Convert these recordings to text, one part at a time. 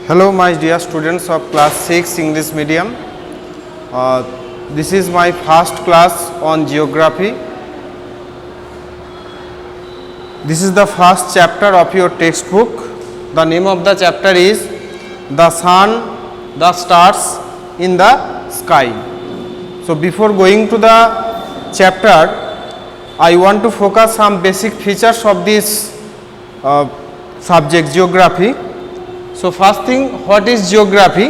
Hello my dear students of class 6 English medium. This is my first class on geography. This is the first chapter of your textbook. The name of the chapter is The Sun, the Stars in the Sky. So before going to the chapter, I want to focus some basic features of this subject geography. So first thing, what is geography?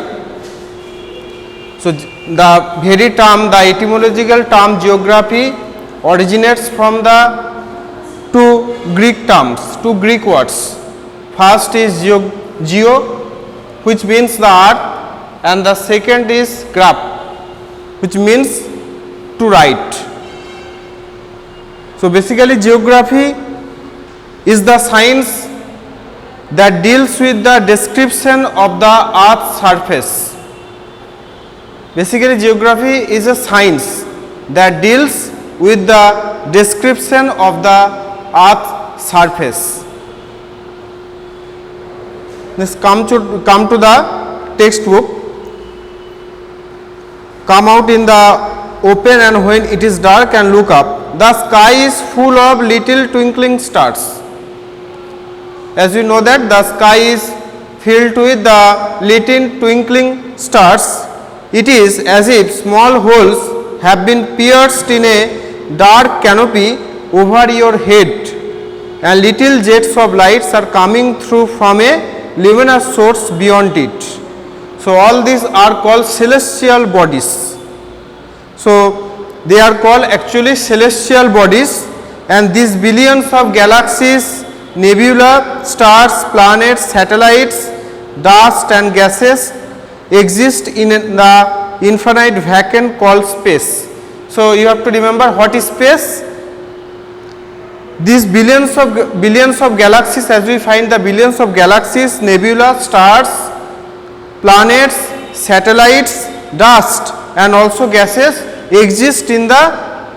So the very term, the etymological term geography originates from the two Greek terms, two Greek words. First is geo, which means the earth, and the second is graph, which means to write. So basically geography is the science that deals with the description of the earth's surface. Basically geography is a science that deals with the description of the earth's surface. Let's come to the textbook. Come out in the open and when it is dark and look up. The sky is full of little twinkling stars. As you know that the sky is filled with the little twinkling stars. It is as if small holes have been pierced in a dark canopy over your head, and little jets of lights are coming through from a luminous source beyond it. So all these are called celestial bodies. So they are called actually celestial bodies, and these billions of galaxies, nebula, stars, planets, satellites, dust and gases exist in the infinite vacuum called space. So you have to remember what is space. These billions of galaxies, as we find the billions of galaxies, nebula, stars, planets, satellites, dust and also gases exist in the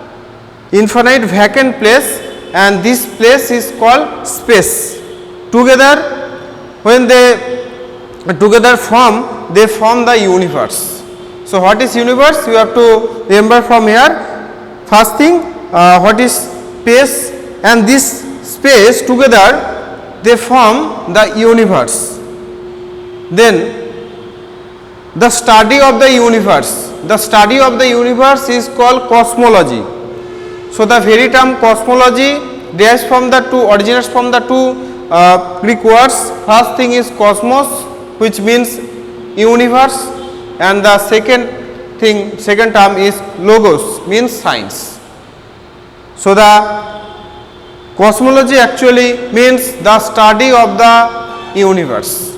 infinite vacant place, and this place is called space. Together, when they together form, they form the universe. So what is universe? You have to remember from here. First thing, what is space, and this space together they form the universe. Then the study of the universe. The study of the universe is called cosmology. So the very term cosmology originates from the two Greek words. First thing is cosmos, which means universe, and the second term is logos, means science. So the cosmology actually means the study of the universe.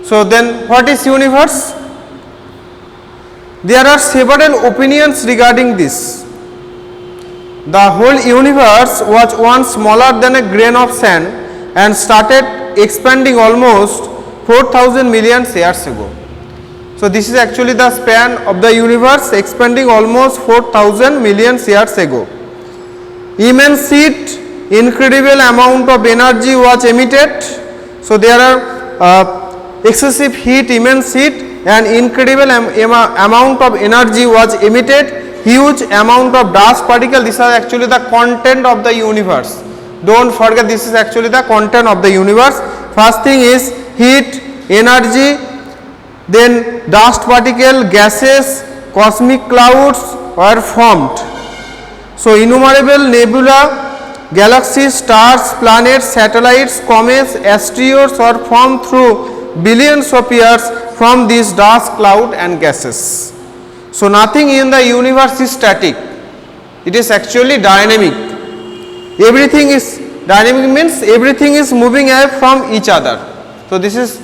So then what is universe? There are several opinions regarding this. The whole universe was once smaller than a grain of sand and started expanding almost 4,000 million years ago. So this is actually the span of the universe, expanding almost 4,000 million years ago. Immense heat, incredible amount of energy was emitted. So there are excessive heat, immense heat, and incredible amount of energy was emitted, huge amount of dust particle. This is actually the content of the universe. Don't forget, this is actually the content of the universe. First thing is heat, energy, then dust particle, gases, cosmic clouds were formed. So innumerable nebula, galaxies, stars, planets, satellites, comets, asteroids are formed through billions of years from these dust, cloud and gases. So nothing in the universe is static, it is actually dynamic. Everything is dynamic, means everything is moving away from each other. So this is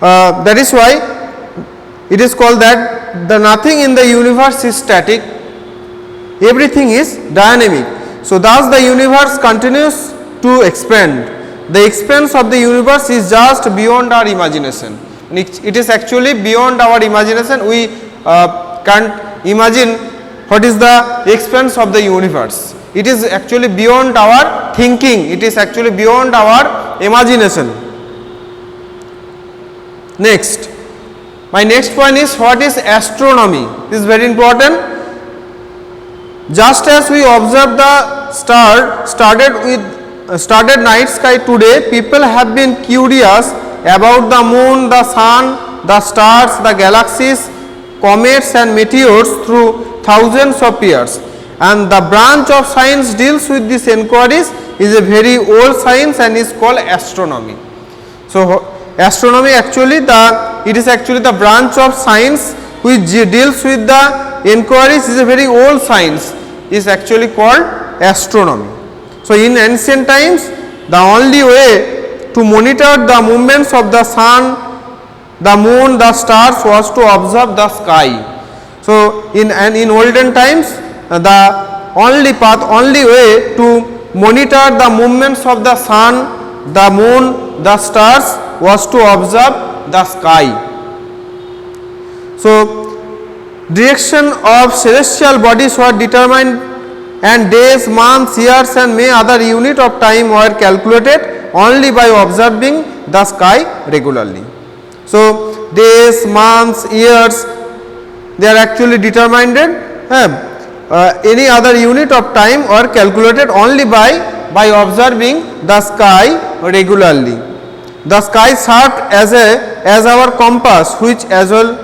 that is why it is called that the nothing in the universe is static, everything is dynamic. So thus the universe continues to expand. The expanse of the universe is just beyond our imagination. It is actually beyond our imagination. We can't imagine what is the expanse of the universe. It is actually beyond our thinking. It is actually beyond our imagination. Next, my next point is what is astronomy. This is very important. Just as we observe the started night sky today, people have been curious about the moon, the sun, the stars, the galaxies, comets and meteors through thousands of years. And the branch of science deals with these inquiries is a very old science and is called astronomy. So astronomy actually it is actually the branch of science which deals with the inquiries, is a very old science, is actually called astronomy. So in ancient times, the only way to monitor the movements of the sun, the moon, the stars was to observe the sky. So in olden times, the only way to monitor the movements of the sun, the moon, the stars was to observe the sky. So direction of celestial bodies were determined and days, months, years and many other unit of time were calculated only by observing the sky regularly. So days, months, years, they are actually determined. Any other unit of time are calculated only by observing the sky regularly. The sky served as our compass, which as well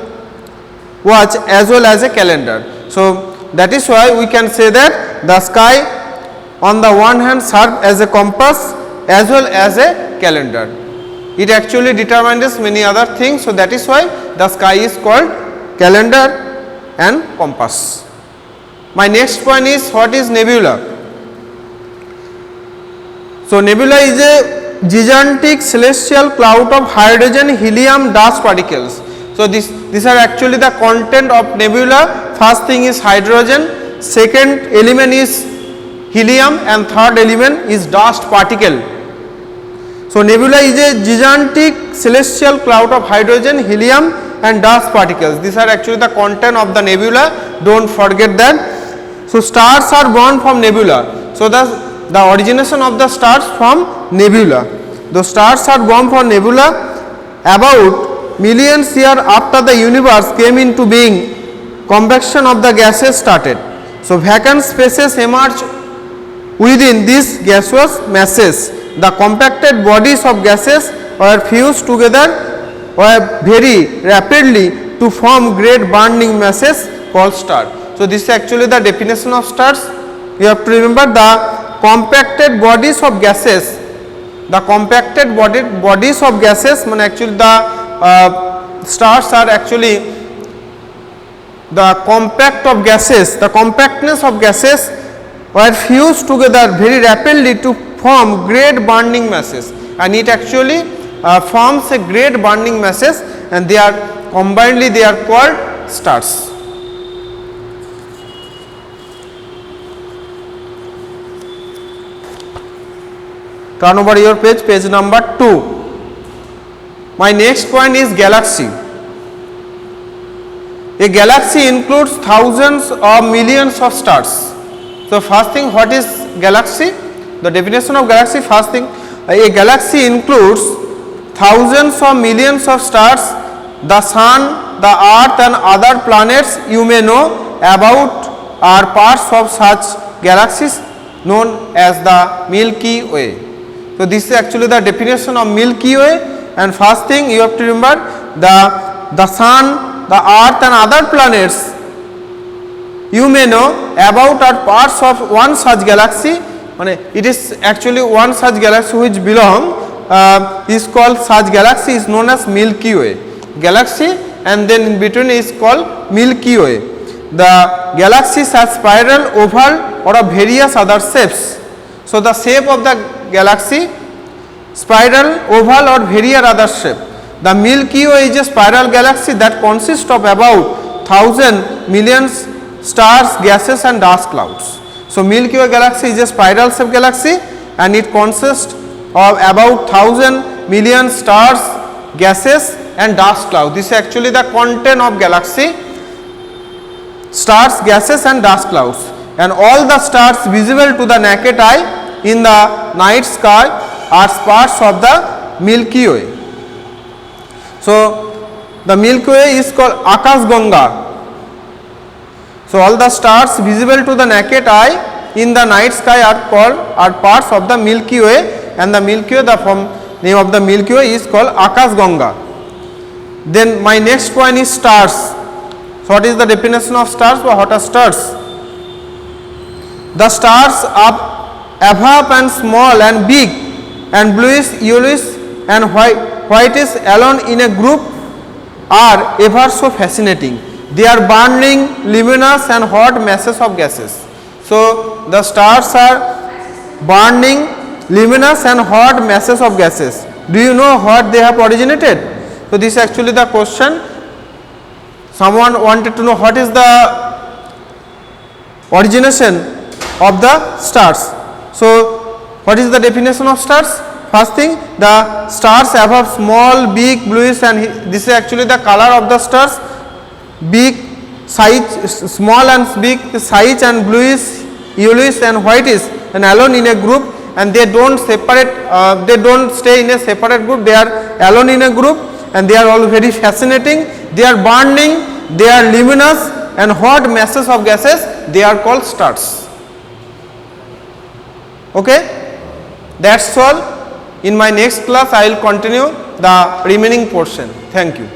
as a calendar. So that is why we can say that the sky on the one hand served as a compass as well as a calendar. It actually determines many other things. So that is why the sky is called calendar and compass. My next point is what is nebula. So nebula is a gigantic celestial cloud of hydrogen, helium, dust particles. So these are actually the content of nebula. First thing is hydrogen, second element is helium and third element is dust particle. So nebula is a gigantic celestial cloud of hydrogen, helium and dust particles. These are actually the content of the nebula. Don't forget that. So stars are born from nebula. So the origination of the stars from nebula. The stars are born from nebula about millions years after the universe came into being. Convection of the gases started. So vacant spaces emerged within these gaseous masses. The compacted bodies of gases were fused together very rapidly to form great burning masses called stars. So this is actually the definition of stars. You have to remember the compacted bodies of gases. The compacted bodies of gases, actually the stars are actually the compact of gases. The compactness of gases were fused together very rapidly to form great burning masses, and it actually forms a great burning masses, and they are combinedly they are called stars. Turn over your page, page number 2. My next point is galaxy. A galaxy includes thousands or millions of stars. So first thing, what is galaxy? The definition of galaxy, first thing, a galaxy includes thousands or millions of stars. The sun, the earth and other planets you may know about are parts of such galaxies known as the Milky Way. So this is actually the definition of Milky Way, and first thing you have to remember the sun, the earth and other planets you may know about are parts of one such galaxy. It is actually one such galaxy which is called, such galaxy is known as Milky Way galaxy, and then in between is called Milky Way. The galaxies have spiral, oval or of various other shapes. So the shape of the galaxy, spiral, oval or various other shape. The Milky Way is a spiral galaxy that consists of about 1,000 million stars, gases and dust clouds. So Milky Way galaxy is a spiral shaped galaxy and it consists of about 1,000 million stars, gases and dust clouds. This is actually the content of galaxy: stars, gases and dust clouds, and all the stars visible to the naked eye in the night sky are parts of the Milky Way. So the Milky Way is called Akash Ganga. So all the stars visible to the naked eye in the night sky are parts of the Milky Way, and the Milky Way, the name of the Milky Way is called Akash Ganga. Then my next point is stars. So what is the definition of stars? Or what are stars? The stars are above and small and big and bluish, yellowish and whitish alone in a group are ever so fascinating. They are burning, luminous and hot masses of gases. So the stars are burning, luminous and hot masses of gases. Do you know what they have originated? So this is actually the question. Someone wanted to know what is the origination of the stars. So what is the definition of stars? First thing, the stars above small, big, bluish, and this is actually the color of the stars. Big size, small and big size, and bluish, yellowish and whitish, and alone in a group, and they don't separate, they don't stay in a separate group, they are alone in a group, and they are all very fascinating. They are burning, they are luminous and hot masses of gases, they are called stars. Okay, that's all. In my next class I will continue the remaining portion. Thank you.